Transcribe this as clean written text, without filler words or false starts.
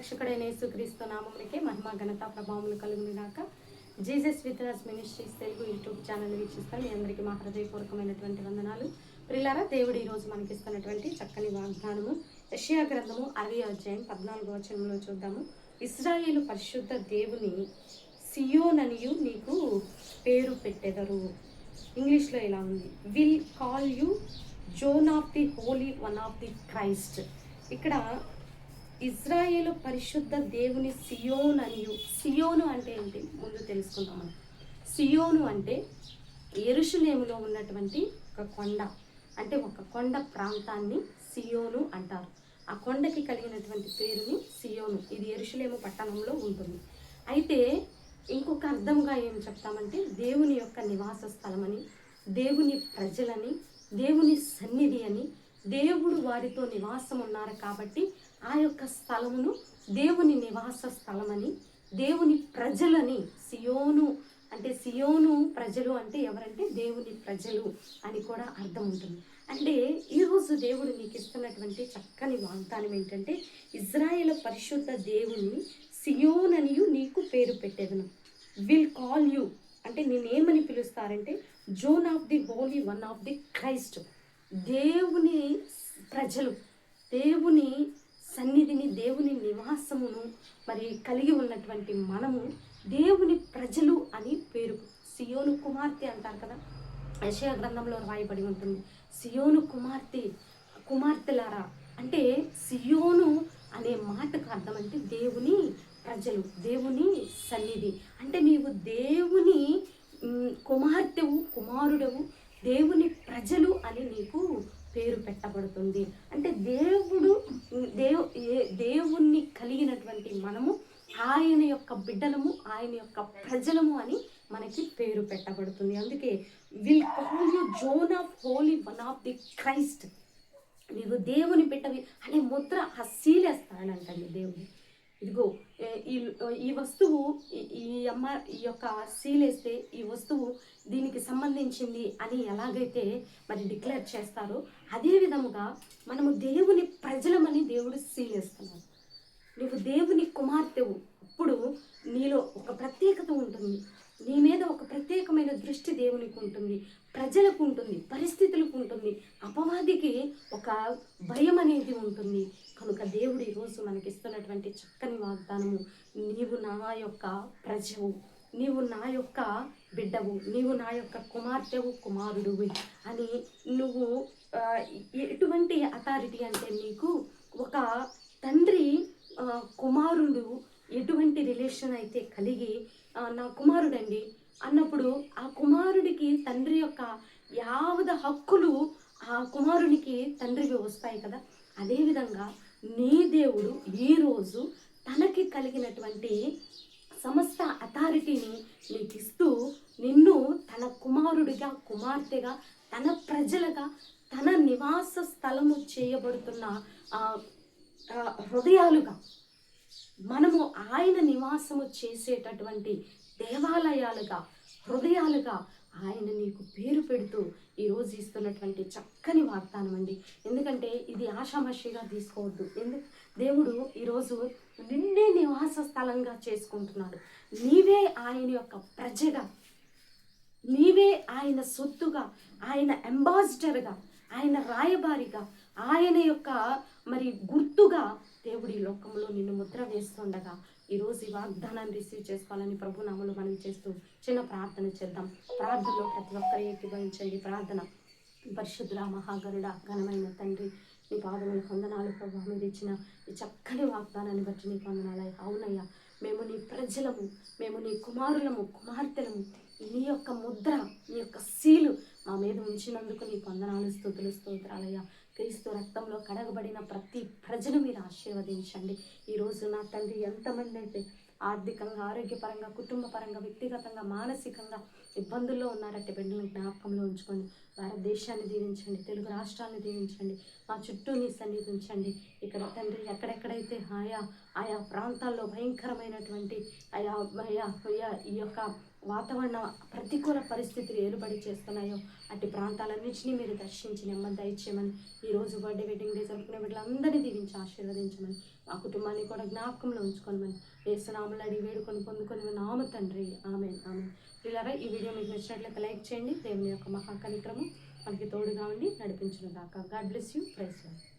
రక్షకుడైన యేసుక్రీస్తు నామమునకే మహిమ ఘనత ప్రభావములు కలుగును గాక. Jesus with us ministries Telugu YouTube channel వీక్షిస్తాను. మీ అందరికీ మా హృదయపూర్వకమైనటువంటి వందనాలు. ప్రియులారా, దేవుడు ఈరోజు మనకి ఇస్తున్నటువంటి చక్కని వాగ్దానము యెషయా గ్రంథము 60వ అధ్యాయం 14వ వచనంలో చూద్దాము. ఇశ్రాయేలు పరిశుద్ధ దేవుని సియోననియు నీకు పేరు పెట్టెదరు. ఇంగ్లీష్లో ఇలా ఉంది, will call you zone of the holy one of the Christ. ఇక్కడ ఇజ్రాయేలు పరిశుద్ధ దేవుని సియోన్ అనియు. సియోను అంటే ఏంటి ముందు తెలుసుకుందాం మనం. సియోను అంటే యెరూషలేములో ఉన్నటువంటి ఒక కొండ, అంటే ఒక కొండ ప్రాంతాన్ని సియోను అంటారు. ఆ కొండకి కలిగినటువంటి పేరుని సియోను. ఇది యెరూషలేము పట్టణంలో ఉంటుంది. అయితే ఇంకొక అర్థంగా ఏం చెప్తామంటే దేవుని యొక్క నివాస స్థలమని, దేవుని ప్రజలని, దేవుని సన్నిధి అని, దేవుడు వారితో నివాసం ఉన్నారు కాబట్టి ఆ యొక్క స్థలమును దేవుని నివాస స్థలమని, దేవుని ప్రజలని, సియోను అంటే సియోను ప్రజలు అంటే ఎవరంటే దేవుని ప్రజలు అని కూడా అర్థం ఉంటుంది. అంటే ఈరోజు దేవుడు నీకు ఇస్తున్నటువంటి చక్కని వాగ్దానం ఏంటంటే, ఇజ్రాయేలు పరిశుద్ధ దేవుని సియోననియు నీకు పేరు పెట్టేదను. విల్ కాల్ యూ అంటే నేనేమని పిలుస్తారంటే John of the holy one of the Christ. దేవుని ప్రజలు, దేవుని సన్నిధిని, దేవుని నివాసమును మరి కలిగి ఉన్నటువంటి మనము దేవుని ప్రజలు అని పేరు. సియోను కుమార్తె అంటారు కదా, యెషయా గ్రంథంలో రాయబడి ఉంటుంది. సియోను కుమార్తెలారా అంటే సియోను అనే మాటకు అర్థం అంటే దేవుని ప్రజలు, దేవుని సన్నిధి. అంటే నీవు దేవుని కుమార్తెవు, కుమారుడవు, దేవుని ప్రజలు అని నీకు పేరు పెట్టబడుతుంది. అంటే దేవుణ్ణి కలిగినటువంటి మనము ఆయన యొక్క బిడ్డలము, ఆయన యొక్క ప్రజలము అని మనకి పేరు పెట్టబడుతుంది. అందుకే will call you zone of Holi one of the Christ. నీవు దేవుని బిడ్డవి అనే ముద్ర ఆ సీలేస్తానంటండి దేవుడు. ఇదిగో ఈ వస్తువు, ఈ యొక్క సీలేస్తే ఈ వస్తువు దీనికి సంబంధించింది అని ఎలాగైతే మరి డిక్లేర్ చేస్తారో అదే విధముగా మనము దేవుని ప్రజలమని దేవుడు సీలేస్తున్నాడు. నువ్వు దేవుని కుమార్తెవు. ఇప్పుడు నీలో ఒక ప్రత్యేకత ఉంటుంది, నీ మీద ఒక ప్రత్యేకమైన దృష్టి దేవునికి ఉంటుంది, ప్రజలకు ఉంటుంది, పరిస్థితులకు ఉంటుంది, అపవాదికి ఒక భయం అనేది ఉంటుంది. కనుక దేవుడు ఈరోజు మనకి ఇస్తున్నటువంటి చక్కని వాగ్దానము, నీవు నా యొక్క ప్రజవు, నీవు నా యొక్క బిడ్డవు, నీవు నా యొక్క కుమార్తెవు, కుమారుడువి అని. నువ్వు ఎటువంటి అథారిటీ అంటే నీకు ఒక తండ్రి కుమారుడు ఎటువంటి రిలేషన్ అయితే కలిగి నా కుమారుడండి అన్నప్పుడు ఆ కుమారుడికి తండ్రి యొక్క యావద హక్కులు ఆ కుమారునికి తండ్రికి వస్తాయి కదా. అదేవిధంగా నీ దేవుడు ఈరోజు తనకి కలిగినటువంటి సమస్త అథారిటీని నీకు ఇస్తూ నిన్ను తన కుమారుడిగా, కుమార్తెగా, తన ప్రజలుగా, తన నివాస స్థలము చేయబడుతున్న హృదయాలుగా, మనము ఆయన నివాసము చేసేటటువంటి దేవాలయాలుగా, హృదయాలుగా ఆయన నీకు పేరు పెడుతూ ఈరోజు ఇస్తున్నటువంటి చక్కని వాగ్దానం అండి. ఎందుకంటే ఇది ఆషామాషిగా తీసుకోవద్దు. దేవుడు ఈరోజు నిన్నే నివాస స్థలంగా చేసుకుంటున్నాడు. నీవే ఆయన యొక్క ప్రజగా, నీవే ఆయన సొత్తుగా, ఆయన అంబాసిడర్గా, ఆయన రాయబారిగా, ఆయన యొక్క మరి గుర్తుగా దేవుడి లోకంలో నిన్ను ముద్ర వేస్తుండగా ఈరోజు ఈ వాగ్దానాన్ని రిసీవ్ చేసుకోవాలని ప్రభు నామములో మనం చేస్తూ చిన్న ప్రార్థన చేద్దాం. ప్రార్థనలో ప్రతి ఒక్కరు ఏకీభవించండి. ప్రార్థన. పరిశుద్ధుడా, మహాగరుడ, ఘనమైన తండ్రి, నీ పాదములకు వందనాలు ప్రభు. మీరు ఇచ్చిన ఈ చక్కని వాగ్దానాన్ని బట్టి నీకు వందనాలు. అవునయ్యా, మేము నీ ప్రజలము, మేము నీ కుమారులము, కుమార్తెలము. నీ యొక్క ముద్ర, నీ యొక్క సీలు మా మీద ఉంచినందుకు నీకు వందనాలు, స్తుతులు, స్తోత్రాలయ్యా. క్రీస్తు రక్తంలో కడగబడిన ప్రతి ప్రజను మీరు ఆశీర్వదించండి. ఈరోజు నా తండ్రి ఎంతమంది అయితే ఆర్థికంగా, ఆరోగ్యపరంగా, కుటుంబ పరంగా, వ్యక్తిగతంగా, మానసికంగా ఇబ్బందుల్లో ఉన్నారంటే బిడ్డలను జ్ఞాపకంలో ఉంచుకోండి. భారతదేశాన్ని దీవించండి, తెలుగు రాష్ట్రాలను దీవించండి, మా చుట్టూ నీ సన్నిధి ఉంచండి. ఇక్కడ తండ్రి ఆయా ప్రాంతాల్లో భయంకరమైనటువంటి ఈ యొక్క వాతావరణ ప్రతికూల పరిస్థితులు ఏలుబడి చేస్తున్నాయో అట్టి ప్రాంతాలన్నింటినీ మీరు దర్శించి నెమ్మది దయచేయమని, ఈరోజు బర్త్డే వెడ్డింగ్ డే జరుపుకునే వీళ్ళందరినీ దీవించి ఆశీర్వదించమని, మా కుటుంబాన్ని కూడా జ్ఞాపకంలో ఉంచుకోమని యేసునామములో అడిగి వేడుకొని పొందుకొని నామ తండ్రి, ఆమేన్ ఆమేన్. పిల్లరా, ఈ వీడియో మీకు నచ్చినట్లయితే లైక్ చేయండి. దేవుని యొక్క మహాకనిక్రమం మనకి తోడుగా ఉండి నడిపించును గాక. God bless you. Praise lord.